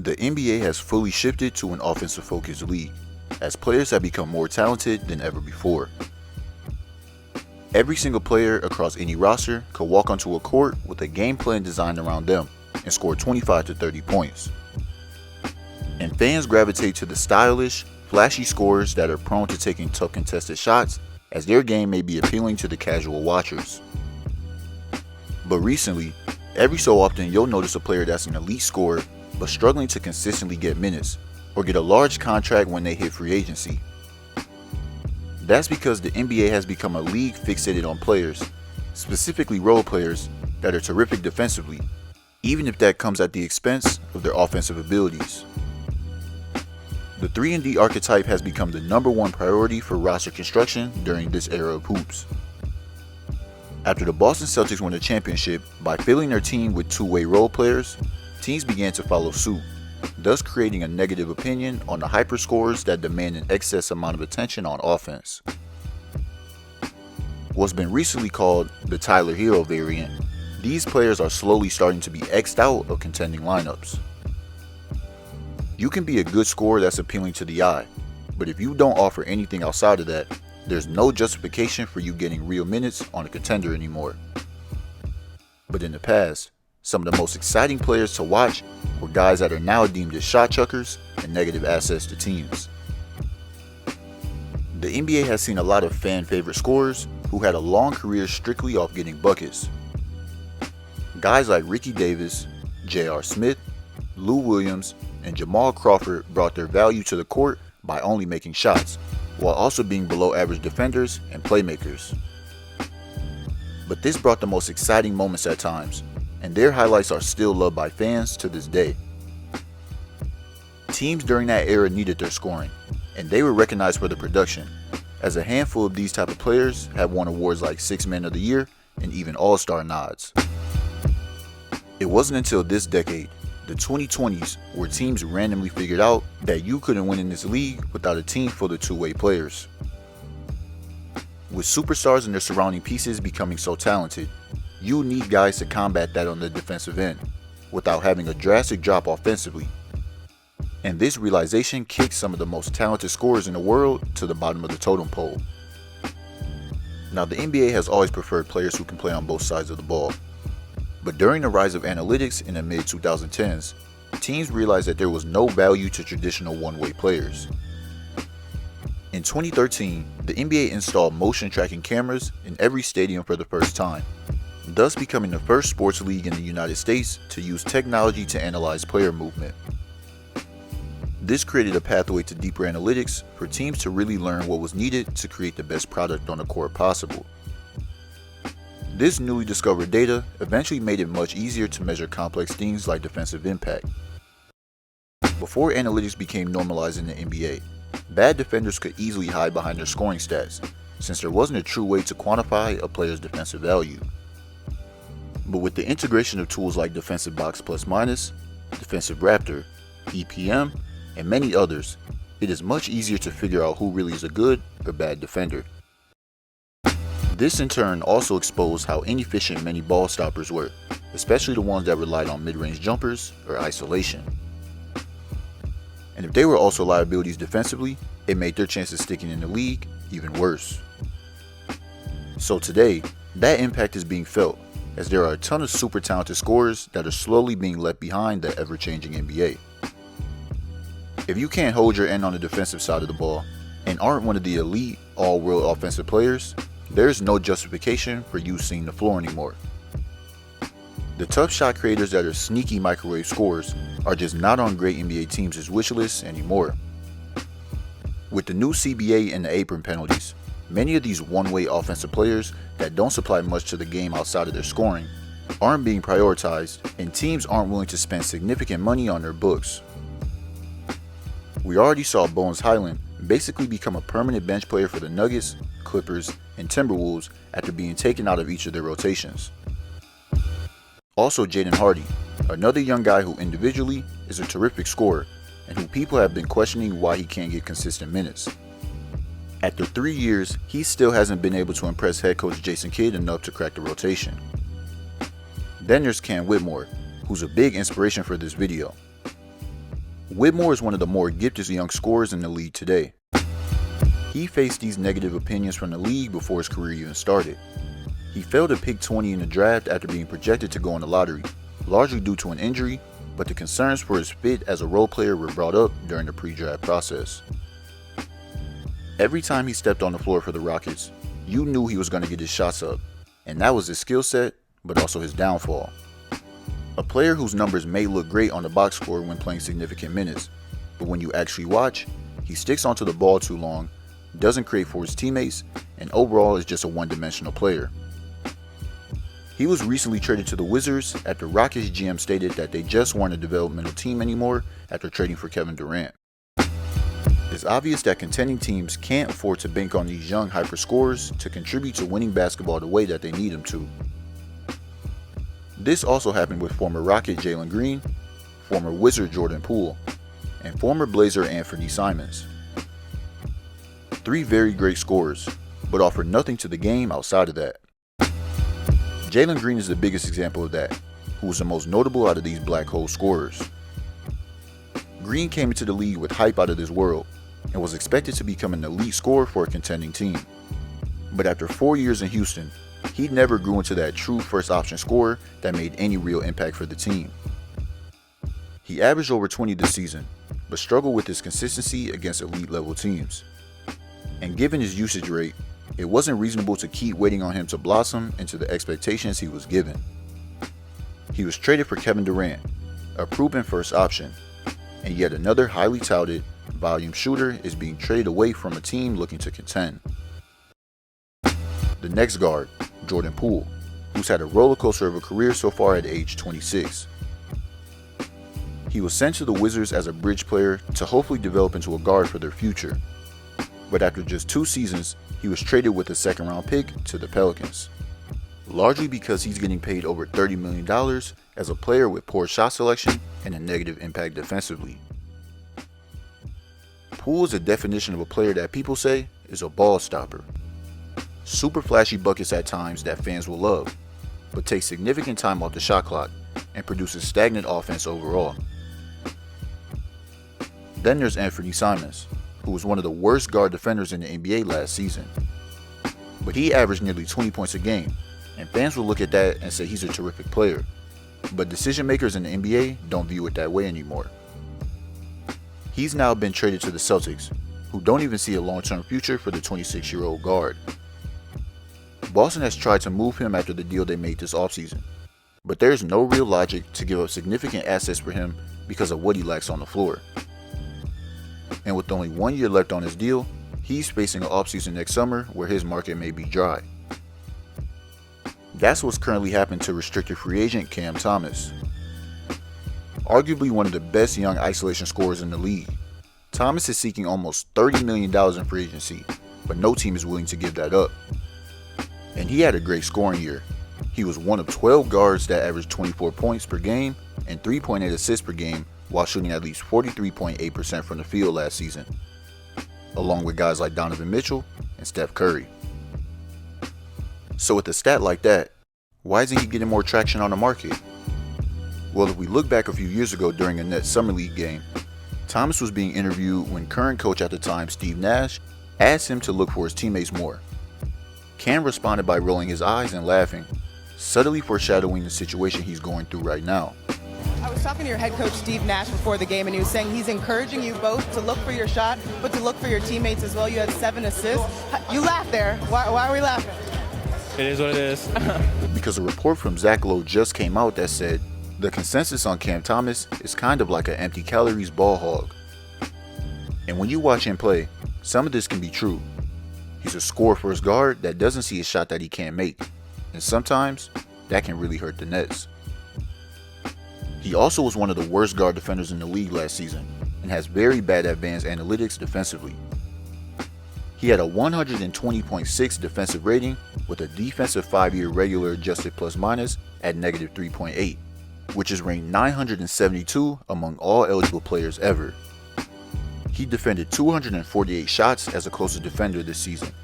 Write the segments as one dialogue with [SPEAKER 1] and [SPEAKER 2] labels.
[SPEAKER 1] The NBA has fully shifted to an offensive-focused league, as players have become more talented than ever before. Every single player across any roster could walk onto a court with a game plan designed around them and score 25 to 30 points. And fans gravitate to the stylish, flashy scorers that are prone to taking tough contested shots, as their game may be appealing to the casual watchers. But recently, every so often you'll notice a player that's an elite scorer but struggling to consistently get minutes or get a large contract when they hit free agency. That's because the NBA has become a league fixated on players, specifically role players, that are terrific defensively, even if that comes at the expense of their offensive abilities. The 3-and-D archetype has become the #1 priority for roster construction during this era of hoops. After the Boston Celtics won the championship by filling their team with two-way role players, teams began to follow suit, thus creating a negative opinion on the hyperscorers that demand an excess amount of attention on offense. What's been recently called the Tyler Hero variant, these players are slowly starting to be X'd out of contending lineups. You can be a good scorer that's appealing to the eye, but if you don't offer anything outside of that, there's no justification for you getting real minutes on a contender anymore. But in the past, some of the most exciting players to watch were guys that are now deemed as shot chuckers and negative assets to teams. The NBA has seen a lot of fan favorite scorers who had a long career strictly off getting buckets. Guys like Ricky Davis, J.R. Smith, Lou Williams, and Jamal Crawford brought their value to the court by only making shots, while also being below average defenders and playmakers. But this brought the most exciting moments at times, and their highlights are still loved by fans to this day. Teams during that era needed their scoring, and they were recognized for their production, as a handful of these type of players have won awards like Sixth Man of the Year and even All-Star nods. It wasn't until this decade, the 2020s, where teams randomly figured out that you couldn't win in this league without a team full of two-way players. With superstars and their surrounding pieces becoming so talented, you need guys to combat that on the defensive end, without having a drastic drop offensively. And this realization kicked some of the most talented scorers in the world to the bottom of the totem pole. Now, the NBA has always preferred players who can play on both sides of the ball. But during the rise of analytics in the mid-2010s, teams realized that there was no value to traditional one-way players. In 2013, the NBA installed motion tracking cameras in every stadium for the first time, thus becoming the first sports league in the United States to use technology to analyze player movement. This created a pathway to deeper analytics for teams to really learn what was needed to create the best product on the court possible. This newly discovered data eventually made it much easier to measure complex things like defensive impact. Before analytics became normalized in the NBA, bad defenders could easily hide behind their scoring stats, since there wasn't a true way to quantify a player's defensive value. But with the integration of tools like Defensive Box Plus Minus, Defensive Raptor, EPM, and many others, it is much easier to figure out who really is a good or bad defender. This in turn also exposed how inefficient many ball stoppers were, especially the ones that relied on mid-range jumpers or isolation. And if they were also liabilities defensively, it made their chances sticking in the league even worse. So today, that impact is being felt, as there are a ton of super talented scorers that are slowly being left behind the ever-changing NBA. If you can't hold your end on the defensive side of the ball, and aren't one of the elite all-world offensive players, there's no justification for you seeing the floor anymore. The tough shot creators that are sneaky microwave scorers are just not on great NBA teams' wish lists anymore. With the new CBA and the apron penalties, many of these one-way offensive players that don't supply much to the game outside of their scoring aren't being prioritized, and teams aren't willing to spend significant money on their books. We already saw Bones Highland basically become a permanent bench player for the Nuggets, Clippers, and Timberwolves after being taken out of each of their rotations. Also, Jaden Hardy, another young guy who individually is a terrific scorer and who people have been questioning why he can't get consistent minutes. After 3 years, he still hasn't been able to impress head coach Jason Kidd enough to crack the rotation. Then there's Cam Whitmore, who's a big inspiration for this video. Whitmore is one of the more gifted young scorers in the league today. He faced these negative opinions from the league before his career even started. He fell to pick 20 in the draft after being projected to go in the lottery, largely due to an injury, but the concerns for his fit as a role player were brought up during the pre-draft process. Every time he stepped on the floor for the Rockets, you knew he was going to get his shots up, and that was his skill set, but also his downfall. A player whose numbers may look great on the box score when playing significant minutes, but when you actually watch, he sticks onto the ball too long, doesn't create for his teammates, and overall is just a one-dimensional player. He was recently traded to the Wizards after Rockets GM stated that they just weren't a developmental team anymore after trading for Kevin Durant. It's obvious that contending teams can't afford to bank on these young hyper scorers to contribute to winning basketball the way that they need them to. This also happened with former Rocket Jalen Green, former Wizard Jordan Poole, and former Blazer Anthony Simons. 3 very great scorers, but offer nothing to the game outside of that. Jalen Green is the biggest example of that, who was the most notable out of these black hole scorers. Green came into the league with hype out of this world, and was expected to become an elite scorer for a contending team. But after 4 years in Houston, he never grew into that true first option scorer that made any real impact for the team. He averaged over 20 this season, but struggled with his consistency against elite level teams. And given his usage rate, it wasn't reasonable to keep waiting on him to blossom into the expectations he was given. He was traded for Kevin Durant, a proven first option, and yet another highly touted, volume shooter is being traded away from a team looking to contend. The next guard, Jordan Poole, who's had a roller coaster of a career so far at age 26. He was sent to the Wizards as a bridge player to hopefully develop into a guard for their future. But after just 2 seasons, he was traded with a second-round pick to the Pelicans, largely because he's getting paid over $30 million as a player with poor shot selection and a negative impact defensively. Poole is a definition of a player that people say is a ball stopper. Super flashy buckets at times that fans will love, but takes significant time off the shot clock and produces stagnant offense overall. Then there's Anthony Simons, who was one of the worst guard defenders in the NBA last season. But he averaged nearly 20 points a game, and fans will look at that and say he's a terrific player. But decision makers in the NBA don't view it that way anymore. He's now been traded to the Celtics, who don't even see a long-term future for the 26-year-old guard. Boston has tried to move him after the deal they made this offseason, but there's no real logic to give up significant assets for him because of what he lacks on the floor. And with only 1 year left on his deal, he's facing an offseason next summer where his market may be dry. That's what's currently happened to restricted free agent Cam Thomas. Arguably one of the best young isolation scorers in the league, Thomas is seeking almost $30 million in free agency, but no team is willing to give that up. And he had a great scoring year. He was one of 12 guards that averaged 24 points per game and 3.8 assists per game while shooting at least 43.8% from the field last season, along with guys like Donovan Mitchell and Steph Curry. So with a stat like that, why isn't he getting more traction on the market? Well, if we look back a few years ago during a Nets Summer League game, Thomas was being interviewed when current coach at the time, Steve Nash, asked him to look for his teammates more. Cam responded by rolling his eyes and laughing, subtly foreshadowing the situation he's going through right now.
[SPEAKER 2] I was talking to your head coach, Steve Nash, before the game, and he was saying he's encouraging you both to look for your shot, but to look for your teammates as well. You had 7 assists. You laughed there. Why are we laughing?
[SPEAKER 3] It is what it is.
[SPEAKER 1] Because a report from Zach Lowe just came out that said the consensus on Cam Thomas is kind of like an empty calories ball hog. And when you watch him play, some of this can be true. He's a score-first guard that doesn't see a shot that he can't make, and sometimes that can really hurt the Nets. He also was one of the worst guard defenders in the league last season and has very bad advanced analytics defensively. He had a 120.6 defensive rating with a defensive 5-year regular adjusted plus minus at negative 3.8, which is ranked 972 among all eligible players ever. He defended 248 shots as a closest defender this season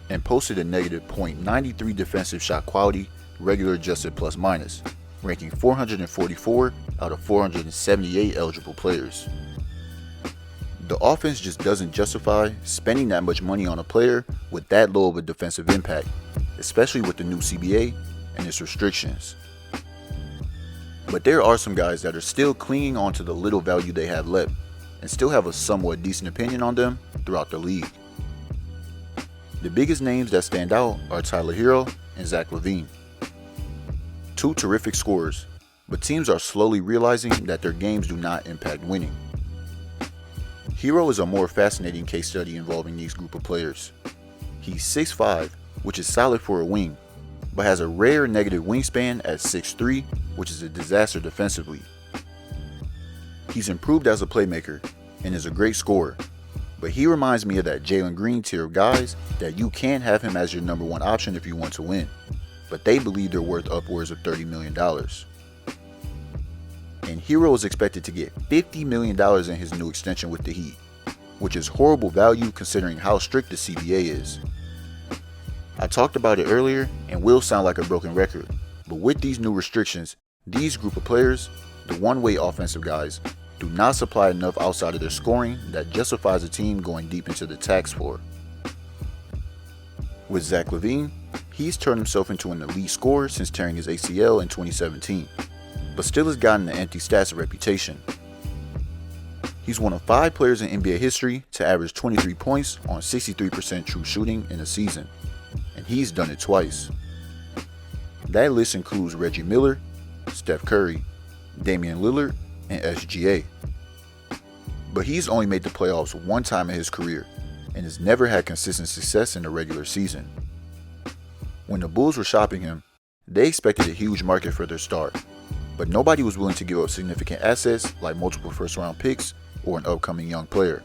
[SPEAKER 1] and posted a negative .93 defensive shot quality regular adjusted plus minus, ranking 444 out of 478 eligible players. The offense just doesn't justify spending that much money on a player with that low of a defensive impact, especially with the new CBA and its restrictions. But there are some guys that are still clinging on to the little value they have left and still have a somewhat decent opinion on them throughout the league. The biggest names that stand out are Tyler Hero and Zach LaVine. Two terrific scorers, but teams are slowly realizing that their games do not impact winning. Hero is a more fascinating case study involving these group of players. He's 6'5", which is solid for a wing, but has a rare negative wingspan at 6'3", which is a disaster defensively. He's improved as a playmaker and is a great scorer, but he reminds me of that Jalen Green tier of guys that you can have him as your number one option if you want to win, but they believe they're worth upwards of $30 million. And Hero is expected to get $50 million in his new extension with the Heat, which is horrible value considering how strict the CBA is. I talked about it earlier and will sound like a broken record, but with these new restrictions, these group of players, the one-way offensive guys, do not supply enough outside of their scoring that justifies a team going deep into the tax floor. With Zach LaVine, he's turned himself into an elite scorer since tearing his ACL in 2017, but still has gotten an empty stats reputation. He's one of 5 players in NBA history to average 23 points on 63% true shooting in a season, and he's done it twice. That list includes Reggie Miller, Steph Curry, Damian Lillard, and SGA. But he's only made the playoffs one time in his career and has never had consistent success in the regular season. When the Bulls were shopping him, they expected a huge market for their star, but nobody was willing to give up significant assets like multiple first-round picks or an upcoming young player.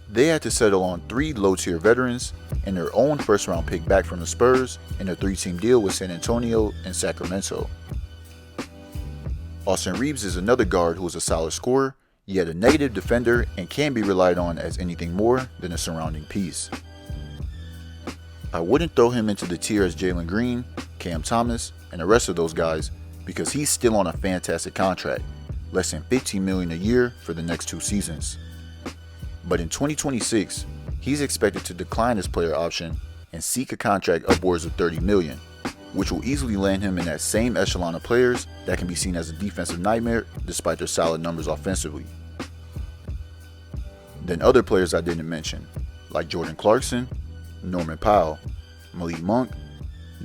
[SPEAKER 1] They had to settle on 3 low-tier veterans and their own first-round pick back from the Spurs in a 3-team deal with San Antonio and Sacramento. Austin Reeves is another guard who is a solid scorer, yet a negative defender and can be relied on as anything more than a surrounding piece. I wouldn't throw him into the tier as Jalen Green, Cam Thomas, and the rest of those guys because he's still on a fantastic contract, less than $15 million a year for the next 2 seasons. But in 2026, he's expected to decline his player option and seek a contract upwards of $30 million, which will easily land him in that same echelon of players that can be seen as a defensive nightmare despite their solid numbers offensively. Then other players I didn't mention, like Jordan Clarkson, Norman Powell, Malik Monk,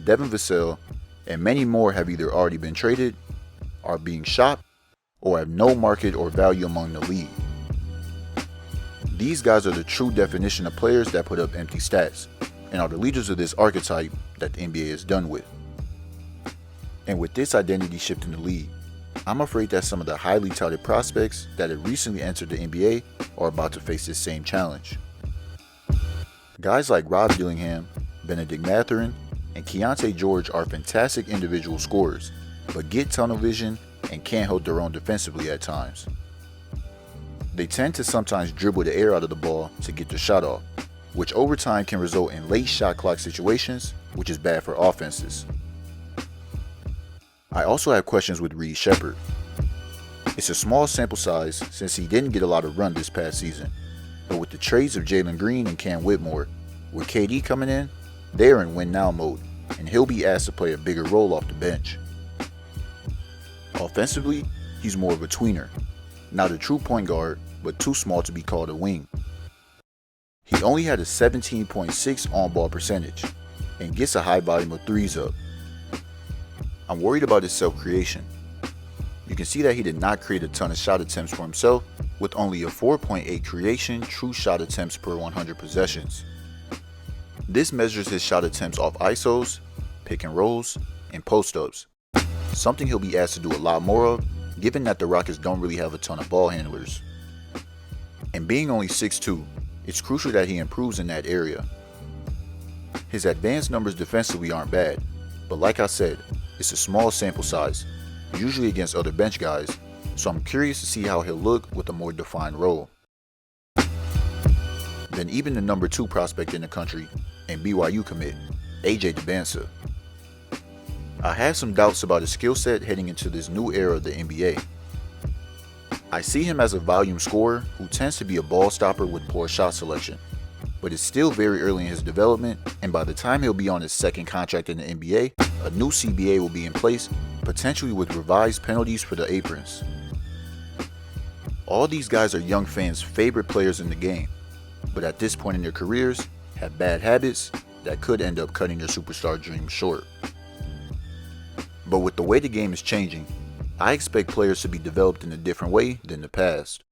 [SPEAKER 1] Devin Vassell, and many more have either already been traded, are being shopped, or have no market or value among the league. These guys are the true definition of players that put up empty stats, and are the leaders of this archetype that the NBA is done with. And with this identity shift in the league, I'm afraid that some of the highly touted prospects that have recently entered the NBA are about to face this same challenge. Guys like Rob Dillingham, Benedict Mathurin, and Keontae George are fantastic individual scorers, but get tunnel vision and can't hold their own defensively at times. They tend to sometimes dribble the air out of the ball to get their shot off, which over time can result in late shot clock situations, which is bad for offenses. I also have questions with Reed Sheppard. It's a small sample size since he didn't get a lot of run this past season, but with the trades of Jalen Green and Cam Whitmore, with KD coming in, they're in win now mode, and he'll be asked to play a bigger role off the bench. Offensively, he's more of a tweener, not a true point guard, but too small to be called a wing. He only had a 17.6 on-ball percentage, and gets a high volume of threes up. I'm worried about his self-creation. You can see that he did not create a ton of shot attempts for himself, with only a 4.8 creation true shot attempts per 100 possessions. This measures his shot attempts off ISOs, pick and rolls, and post-ups, something he'll be asked to do a lot more of, given that the Rockets don't really have a ton of ball handlers. And being only 6'2", it's crucial that he improves in that area. His advanced numbers defensively aren't bad, but like I said, it's a small sample size, usually against other bench guys, so I'm curious to see how he'll look with a more defined role. Then even the number 2 prospect in the country and BYU commit, AJ Dybantsa. I have some doubts about his skill set heading into this new era of the NBA. I see him as a volume scorer who tends to be a ball stopper with poor shot selection, but it's still very early in his development, and by the time he'll be on his second contract in the NBA, a new CBA will be in place, potentially with revised penalties for the aprons. All these guys are young fans' favorite players in the game, but at this point in their careers, have bad habits that could end up cutting their superstar dreams short. But with the way the game is changing, I expect players to be developed in a different way than the past.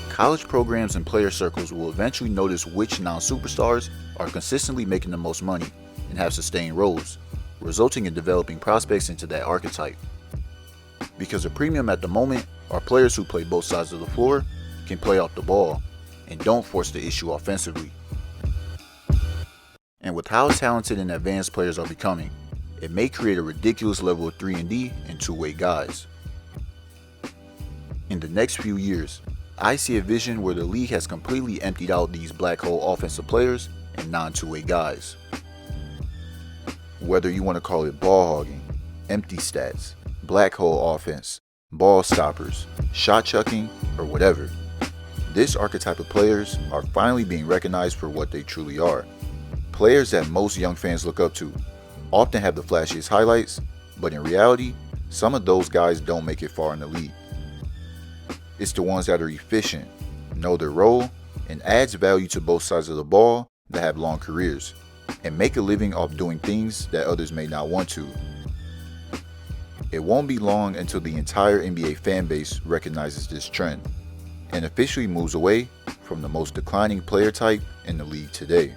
[SPEAKER 1] College programs and player circles will eventually notice which non-superstars are consistently making the most money and have sustained roles, resulting in developing prospects into that archetype. Because a premium at the moment are players who play both sides of the floor, can play off the ball, and don't force the issue offensively. And with how talented and advanced players are becoming, it may create a ridiculous level of 3-and-D and two-way guys. In the next few years, I see a vision where the league has completely emptied out these black hole offensive players and non-two-way guys. Whether you want to call it ball hogging, empty stats, black hole offense, ball stoppers, shot chucking, or whatever, this archetype of players are finally being recognized for what they truly are. Players that most young fans look up to, often have the flashiest highlights, but in reality, some of those guys don't make it far in the league. It's the ones that are efficient, know their role, and adds value to both sides of the ball that have long careers, and make a living off doing things that others may not want to. It won't be long until the entire NBA fan base recognizes this trend, and officially moves away from the most declining player type in the league today.